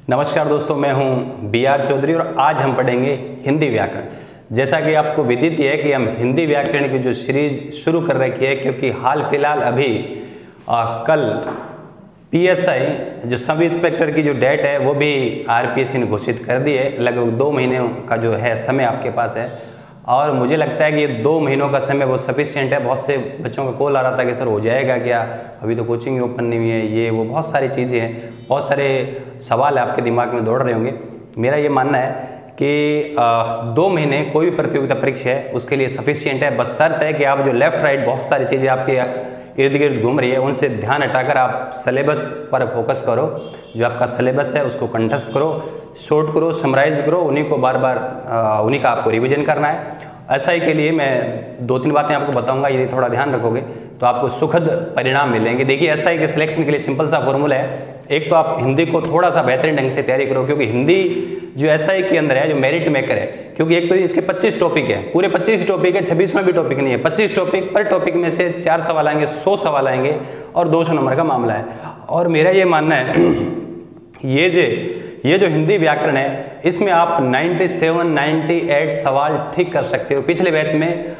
नमस्कार दोस्तों, मैं हूं BR चौधरी और आज हम पढ़ेंगे हिंदी व्याकरण। जैसा कि आपको विदित है कि हम हिंदी व्याकरण की जो सीरीज शुरू कर रखी है, क्योंकि हाल फिलहाल अभी कल PSI जो सब इंस्पेक्टर की जो डेट है वो भी RPSC ने घोषित कर दी है। लगभग 2 महीने का जो है समय आपके पास है और मुझे लगता है कि ये 2 महीनों का समय वो सफिशिएंट है। बहुत से बच्चों का कॉल आ रहा था कि सर हो जाएगा क्या, अभी तो कोचिंग ओपन नहीं हुई है, ये वो बहुत सारी चीज़ें हैं, बहुत सारे सवाल आपके दिमाग में दौड़ रहे होंगे। मेरा ये मानना है कि 2 महीने कोई भी प्रतियोगिता परीक्षा है उसके लिए सफिशिएंट है। बस शर्त है कि आप जो लेफ्ट राइट बहुत सारी चीज़ें आपके इर्द गिर्द घूम रही है उनसे ध्यान हटाकर आप सिलेबस पर फोकस करो। जो आपका सिलेबस है उसको कंठस्थ करो, शॉर्ट करो, समराइज करो, उन्हीं को बार बार उन्हीं का आपको रिवीजन करना है। SI के लिए मैं 2-3 बातें आपको बताऊंगा, यदि थोड़ा ध्यान रखोगे तो आपको सुखद परिणाम मिलेंगे। देखिए, SI के सिलेक्शन के लिए सिंपल सा फॉर्मूला है। एक तो आप हिंदी को थोड़ा सा बेहतरीन ढंग से तैयारी करो, क्योंकि हिंदी जो SI के अंदर है जो मेरिट मेकर है, क्योंकि एक तो इसके 25 टॉपिक है, पूरे 25 टॉपिक है, 26वां भी टॉपिक नहीं है। 25 टॉपिक, पर टॉपिक में से 4 सवाल आएंगे, 100 सवाल आएंगे और 200 नंबर का मामला है। और मेरा ये मानना है ये जो हिंदी व्याकरण है इसमें आप 97-98 सवाल ठीक कर सकते हो। पिछले बैच में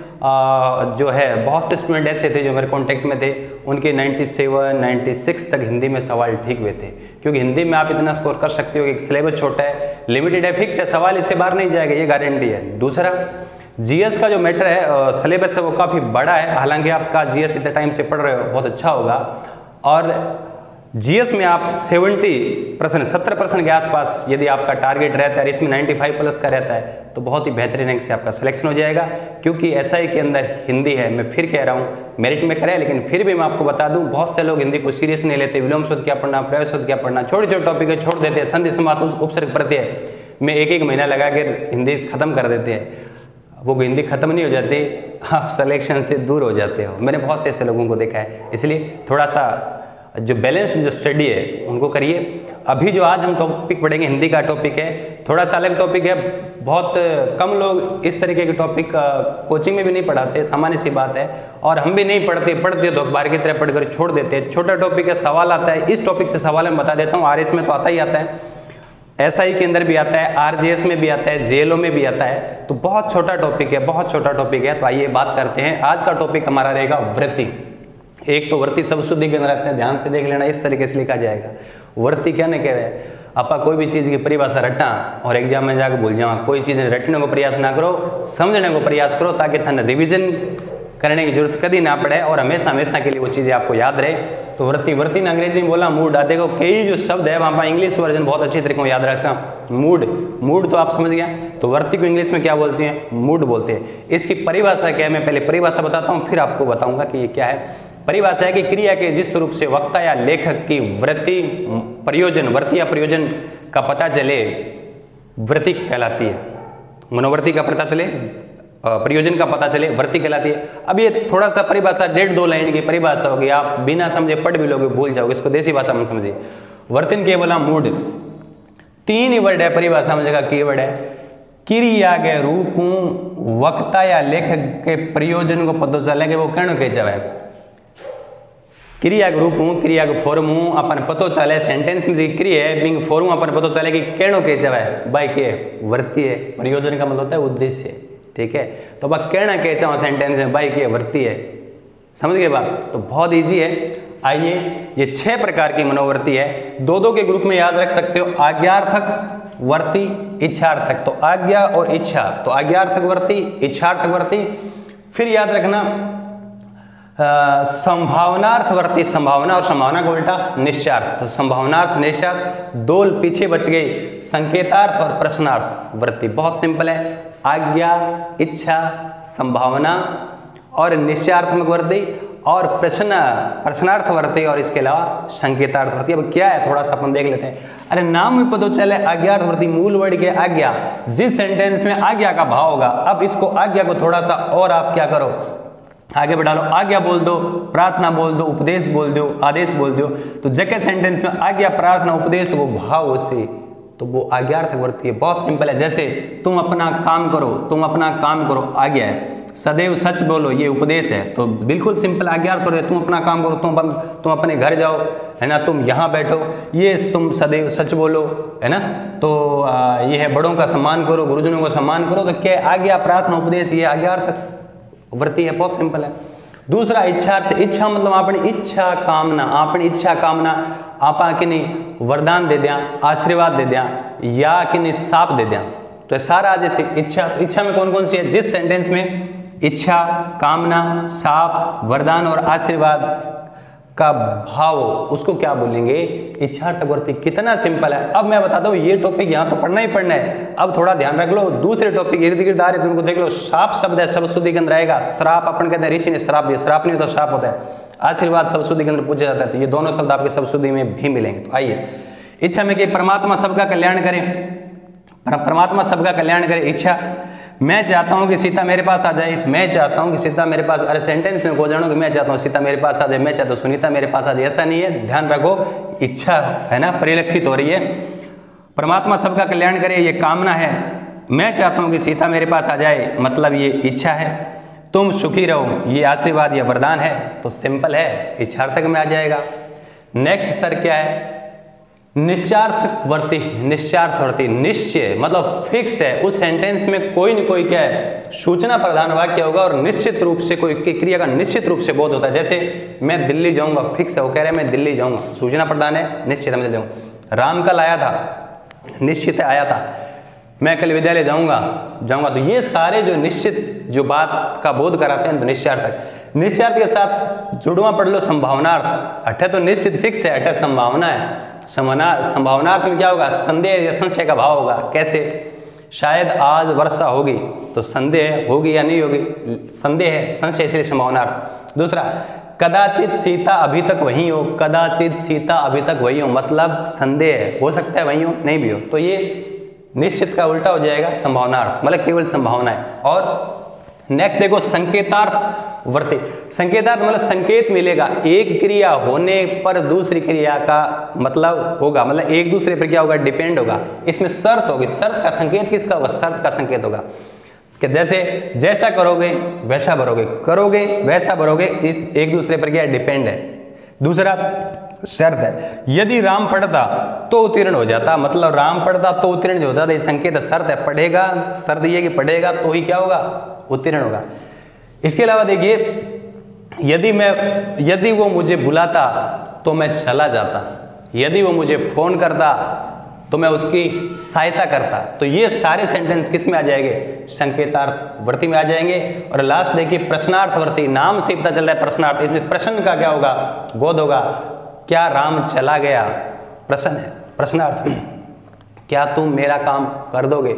जो है बहुत से स्टूडेंट ऐसे थे जो मेरे कांटेक्ट में थे, उनके 97-96 तक हिंदी में सवाल ठीक हुए थे। क्योंकि हिंदी में आप इतना स्कोर कर सकते हो कि सिलेबस छोटा है, लिमिटेड है, फिक्स है, सवाल इससे बाहर नहीं जाएगा, ये गारंटी है। दूसरा, GS का जो मैटर है, सिलेबस है वो काफ़ी बड़ा है। हालांकि आपका GS इतने टाइम से पढ़ रहे हो, बहुत अच्छा होगा। और GS में आप 70% के आसपास यदि आपका टारगेट रहता है, इसमें 95 प्लस का रहता है, तो बहुत ही बेहतरीन रैंक से आपका सिलेक्शन हो जाएगा। क्योंकि SI के अंदर हिंदी है, मैं फिर कह रहा हूँ, मेरिट में करे, लेकिन फिर भी मैं आपको बता दूं, बहुत से लोग हिंदी को सीरियस नहीं लेते। विलोम शब्द क्या पढ़ना, प्रयोग शब्द क्या पढ़ना, छोटे छोटे टॉपिक है छोड़ देते हैं, संधि समास उपसर्ग प्रत्यय में एक महीना लगा कर हिंदी खत्म कर देते हैं। वो हिंदी खत्म नहीं हो जाती, आप सिलेक्शन से दूर हो जाते हो। मैंने बहुत से ऐसे लोगों को देखा है। इसलिए थोड़ा सा जो बैलेंस जो स्टडी है उनको करिए। अभी जो आज हम टॉपिक पढ़ेंगे, हिंदी का टॉपिक है, थोड़ा सा अलग टॉपिक है। बहुत कम लोग इस तरीके के टॉपिक कोचिंग में भी नहीं पढ़ाते, सामान्य सी बात है। और हम भी नहीं पढ़ते तो अखबार की तरह पढ़कर छोड़ देते हैं। छोटा टॉपिक है, सवाल आता है, इस टॉपिक से सवाल मैं बता देता हूँ। RS में तो आता ही आता है, SI के अंदर भी आता है, RJS में भी आता है, JLO में भी आता है। तो बहुत छोटा टॉपिक है, बहुत छोटा टॉपिक है। तो आइए बात करते हैं। आज का टॉपिक हमारा रहेगा वृत्ति। एक तो वृत्ति सब शुद्धि के अंदर रहते हैं, ध्यान से देख लेना, इस तरीके से लिखा जाएगा। वृत्ति क्या नहीं कहे, आपा कोई भी चीज़ की परिभाषा रटना और एग्जाम में जाकर भूल जाओ। कोई चीज़ रटने को प्रयास ना करो, समझने को प्रयास करो, ताकि थन रिवीजन करने की जरूरत कभी ना पड़े और हमेशा के लिए वो चीज़ें आपको याद रहे। तो वृत्ति ने अंग्रेजी में बोला मूड। देखो कई जो शब्द है वहाँ पर इंग्लिश वर्जन बहुत अच्छी तरीके से याद रखना। मूड तो आप समझ गया। तो वृत्ति को इंग्लिश में क्या बोलते हैं, मूड बोलते हैं। इसकी परिभाषा क्या है, मैं पहले परिभाषा बताता हूँ, फिर आपको बताऊंगा कि ये क्या है। परिभाषा है कि क्रिया के जिस रूप से वक्ता या लेखक की वृत्ति या प्रयोजन का पता चले, वृत्ति कहलाती है। मनोवृत्ति का पता चले, प्रयोजन का पता चले, वृत्ति कहलाती है। अब ये थोड़ा सा परिभाषा 1.5-2 लाइन की परिभाषा होगी, आप बिना समझे पढ़ भी लोगे, भूल जाओगे। इसको देसी भाषा में समझिए। वर्तन के बोला मूड, 3 ही वर्ड है परिभाषा में, जगह कीवर्ड है। क्रिया के रूप वक्ता या लेखक के प्रयोजन को पता चले कि वो कहना कह जाए। क्रिया के रूप क्रिया के फॉर्म अपन पतो चले, सेंटेंस में क्रिया है बिंग फॉर्म अपन पतो चले कि कहनो के जाए बाई के वृत्ति है। प्रयोजन का मतलब होता है उद्देश्य, ठीक है। तो अब कहना के चाहो सेंटेंस में बाई के वृत्ति है, समझ गए बात। तो बहुत इजी है। आइए, ये 6 प्रकार की मनोवृत्ति है, 2-2 के ग्रुप में याद रख सकते हो। आज्ञार्थक वृत्ति, इच्छार्थक। तो आज्ञा और इच्छा, तो आज्ञार्थक वृत्ति, इच्छार्थक वृत्ति। फिर याद रखना संभावनार्थ वृत्ति, संभावना और संभावना का उल्टा निश्चयार्थ। तो संभावनार्थ, निश्चयार्थ, 2 पीछे बच गई, संकेतार्थ और प्रश्नार्थ वृत्ति। बहुत सिंपल है, आज्ञा, इच्छा, संभावना और निश्चयार्थमक वृत्ति और प्रश्नार्थ वृत्ति और इसके अलावा संकेतार्थ वृत्ति। अब क्या है थोड़ा सा अपन देख लेते हैं। अरे नाम ही पता चले आज्ञार्थ वृत्ति, मूल वर्ड के आज्ञा, जिस सेंटेंस में आज्ञा का भाव होगा। अब इसको आज्ञा को थोड़ा सा और आप क्या करो, आगे बढ़ा लो। आज्ञा बोल दो, प्रार्थना बोल दो, उपदेश बोल दो, आदेश बोल दो। तो जगह सेंटेंस में आज्ञा, प्रार्थना, उपदेश को भाव से, तो वो आज्ञार्थक वृत्ति है। बहुत सिंपल है। जैसे तुम अपना काम करो, तुम अपना काम करो, आज्ञा है। सदैव सच बोलो, ये उपदेश है। तो बिल्कुल सिंपल आज्ञार्थ हो रहे, तुम अपना काम करो, तुम अपने घर जाओ, है ना, तुम यहाँ बैठो, ये तुम सदैव सच बोलो, है ना। तो ये है बड़ों का सम्मान करो, गुरुजनों का सम्मान करो। तो क्या आज्ञा, प्रार्थना, उपदेश, ये आज्ञार्थक वृत्ति है, बहुत सिंपल है। दूसरा इच्छार्थ, इच्छा मतलब अपनी इच्छा कामना, अपनी इच्छा कामना आपा किन्नी वरदान दे दिया, आशीर्वाद दे दिया या किन्नी साप दे दिया। तो सारा जैसे इच्छा, तो इच्छा में कौन कौन सी है, जिस सेंटेंस में इच्छा, कामना, साप, वरदान और आशीर्वाद का भाव, उसको क्या बोलेंगे, इच्छार्थक वृत्ति। कितना सिंपल है। अब मैं बताता हूँ, ये टॉपिक यहाँ तो पढ़ना ही पढ़ना है, अब थोड़ा ध्यान रख लो। दूसरे टॉपिक इर्द गिर्द आ रहे थे, उनको देख लो। शाप शब्द है, शब्द के अंदर आएगा। श्राप अपन कहते हैं ऋषि ने श्राप दिया, श्राप नहीं होता श्राप होता है। आशीर्वाद शब्द के अंदर पूछा जाता है, तो ये दोनों शब्द आपके शब्द में भी मिलेंगे। तो आइए, इच्छा में कि परमात्मा सबका कल्याण करे, परमात्मा सबका कल्याण करे। इच्छा, मैं चाहता हूं कि सीता मेरे पास आ जाए, मैं चाहता हूं कि सीता मेरे पास, अरे सेंटेंस में को जानो कि मैं चाहता हूं सीता मेरे पास आ जाए, मैं चाहता हूं सुनीता मेरे पास आ जाए, ऐसा नहीं है। ध्यान रखो, इच्छा है ना, परिलक्षित हो रही है। परमात्मा सबका कल्याण करे, ये कामना है। मैं चाहता हूं कि सीता मेरे पास आ जाए, मतलब ये इच्छा है। तुम सुखी रहो, ये आशीर्वाद या वरदान है। तो सिंपल है, इच्छार्थक में आ जाएगा। नेक्स्ट सर क्या है, निश्चार्थ वर्ती। निश्चार्थ वर्ती, निश्चय मतलब फिक्स है। उस सेंटेंस में कोई न कोई क्या है, सूचना प्रधान वाक्य होगा और निश्चित रूप से कोई क्रिया का निश्चित रूप से बोध होता है। जैसे मैं दिल्ली जाऊंगा, फिक्स है, वो कह रहे हैं मैं दिल्ली जाऊंगा, सूचना प्रधान है, निश्चित समझ जाऊंगा। राम कल आया था, निश्चित है आया था। मैं कल विद्यालय जाऊंगा, तो ये सारे जो निश्चित जो बात का बोध कराते हैं, तो निश्चार्थक। निश्चार्थ के साथ जुड़वा पढ़ लो, संभावनार्थ। अठे तो निश्चित फिक्स है, अठे संभावना है। संभावनार्थ में क्या होगा, संदेह या संशय का भाव होगा। कैसे, शायद आज वर्षा होगी, तो संदेह होगी या नहीं होगी, संदेह है, संशय, इसलिए संभावनार्थ। दूसरा, कदाचित सीता अभी तक वहीं हो, कदाचित सीता अभी तक वहीं हो, मतलब संदेह है, हो सकता है वहीं हो, नहीं भी हो। तो ये निश्चित का उल्टा हो जाएगा, संभावनार्थ, मतलब केवल संभावना है। और नेक्स्ट देखो, संकेतार्थ वृत्ति। संकेतार्थ मतलब संकेत मिलेगा, एक क्रिया होने पर दूसरी क्रिया का मतलब होगा, मतलब एक दूसरे पर क्या होगा, डिपेंड होगा। इसमें शर्त होगी, शर्त का संकेत किसका होगा, शर्त का संकेत होगा कि जैसे जैसा करोगे वैसा भरोगे, करोगे वैसा भरोगे, इस एक दूसरे पर क्या डिपेंड है। दूसरा शर्त है, यदि राम पढ़ता तो उत्तीर्ण हो जाता, मतलब राम पढ़ता तो उत्तीर्ण हो जाता, ये संकेत शर्त है। पढ़ेगा, शर्त ये कि पढ़ेगा तो ही क्या होगा, उत्तीर्ण होगा। इसके अलावा देखिए, यदि वो मुझे बुलाता तो मैं चला जाता, यदि वो मुझे फोन करता तो मैं उसकी सहायता करता। तो ये सारे सेंटेंस किस में आ जाएंगे, संकेतार्थ वृत्ति में आ जाएंगे। और लास्ट देखिए, प्रश्नार्थ वृत्ति। नाम से पता चल रहा है प्रश्नार्थ, इसमें प्रश्न का क्या होगा, बोध होगा। क्या राम चला गया, प्रश्न है, प्रश्नार्थ। क्या तुम मेरा काम कर दोगे,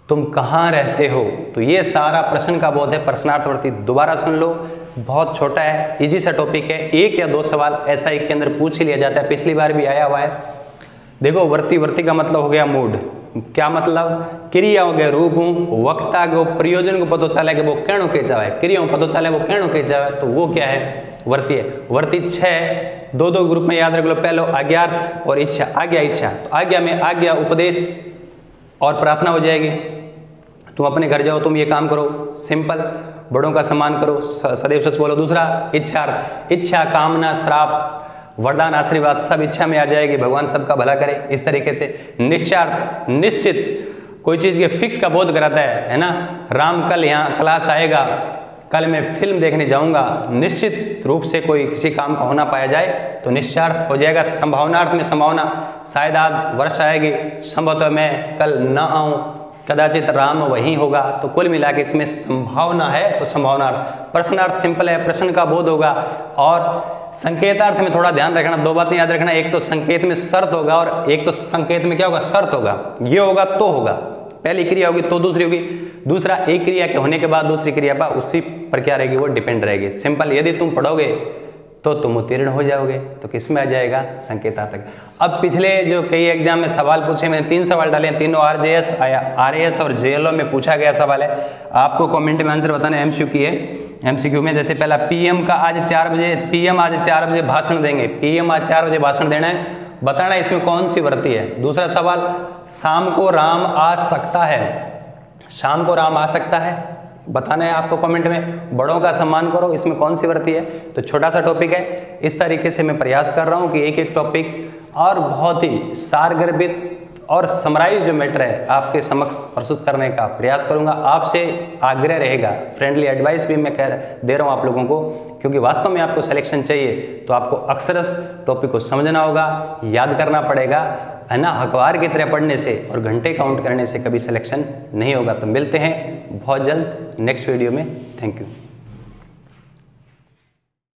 तुम कहाँ रहते हो, तो ये सारा प्रश्न का बोध है, प्रश्नार्थ वृत्ति। दोबारा सुन लो, बहुत छोटा है, इजी सा टॉपिक है, एक या दो सवाल ऐसा एक के अंदर पूछ ही लिया जाता है, पिछली बार भी आया हुआ है। देखो, वृत्ति का मतलब हो गया मूड, क्या मतलब, क्रिया हो गया रूप हूँ, वक्ता को प्रयोजन को पता चला कि वो कहणो के चाहे, क्रियाओं पता चला वो कहणो के चाहे, तो वो क्या है, वृत्ति है। वृत्ति 6 दो ग्रुप में याद रख लो। पहले आज्ञार्थ और इच्छा। आज्ञा, इच्छा, तो आज्ञा में आज्ञा, उपदेश और प्रार्थना हो जाएगी। तुम अपने घर जाओ, तुम ये काम करो, सिंपल, बड़ों का सम्मान करो, सदैव सच बोलो। दूसरा इच्छार्थ, इच्छा, कामना, श्राप, वरदान, आशीर्वाद, सब इच्छा में आ जाएगी, भगवान सबका भला करे, इस तरीके से। निश्चार्थ, निश्चित, कोई चीज के फिक्स का बोध कराता है ना। राम कल यहाँ क्लास आएगा, कल मैं फिल्म देखने जाऊंगा, निश्चित रूप से कोई किसी काम का होना पाया जाए तो निश्चार्थ हो जाएगा। संभावनार्थ में संभावना, शायद आज वर्षा आएगी, संभवतः मैं कल न आऊं, कदाचित राम वहीं होगा, तो कुल मिला के इसमें संभावना है, तो संभावनार्थ। प्रश्नार्थ सिंपल है, प्रश्न का बोध होगा। और संकेतार्थ में थोड़ा ध्यान रखना, दो बातें याद रखना, एक तो संकेत में शर्त होगा और एक तो संकेत में क्या होगा, शर्त होगा। ये होगा तो होगा, पहली क्रिया होगी तो दूसरी होगी, दूसरा एक क्रिया के होने के बाद दूसरी क्रिया पर उसी पर क्या रहेगी, वो डिपेंड रहेगी। सिंपल, यदि तुम पढ़ोगे तो तुम उत्तीर्ण हो जाओगे, तो किस में आ जाएगा, संकेतार्थक। अब पिछले जो कई एग्जाम में सवाल पूछे, मैंने 3 सवाल डाले हैं, तीनों आरजेएस, आरएएस और जेएलओ में पूछा गया सवाल है। आपको कमेंट में आंसर बताना, एमसीक्यू है। एमसीक्यू में जैसे पहला, पीएम का आज 4 बजे, पीएम आज 4 बजे भाषण देंगे, पीएम आज 4 बजे भाषण देना है, बताना इसमें कौन सी वृत्ति है। दूसरा सवाल, शाम को राम आ सकता है, शाम को राम आ सकता है, बताना है आपको कमेंट में। बड़ों का सम्मान करो, इसमें कौन सी वृत्ति है? तो छोटा सा टॉपिक है, इस तरीके से मैं प्रयास कर रहा हूँ कि एक एक टॉपिक और बहुत ही सारगर्भित और समराइज जो मैटर है आपके समक्ष प्रस्तुत करने का प्रयास करूंगा। आपसे आग्रह रहेगा, फ्रेंडली एडवाइस भी मैं दे रहा हूं आप लोगों को, क्योंकि वास्तव में आपको सिलेक्शन चाहिए तो आपको अक्षरश टॉपिक को समझना होगा, याद करना पड़ेगा, है ना। अखबार की तरह पढ़ने से और घंटे काउंट करने से कभी सिलेक्शन नहीं होगा। तो मिलते हैं बहुत जल्द नेक्स्ट वीडियो में। Thank you.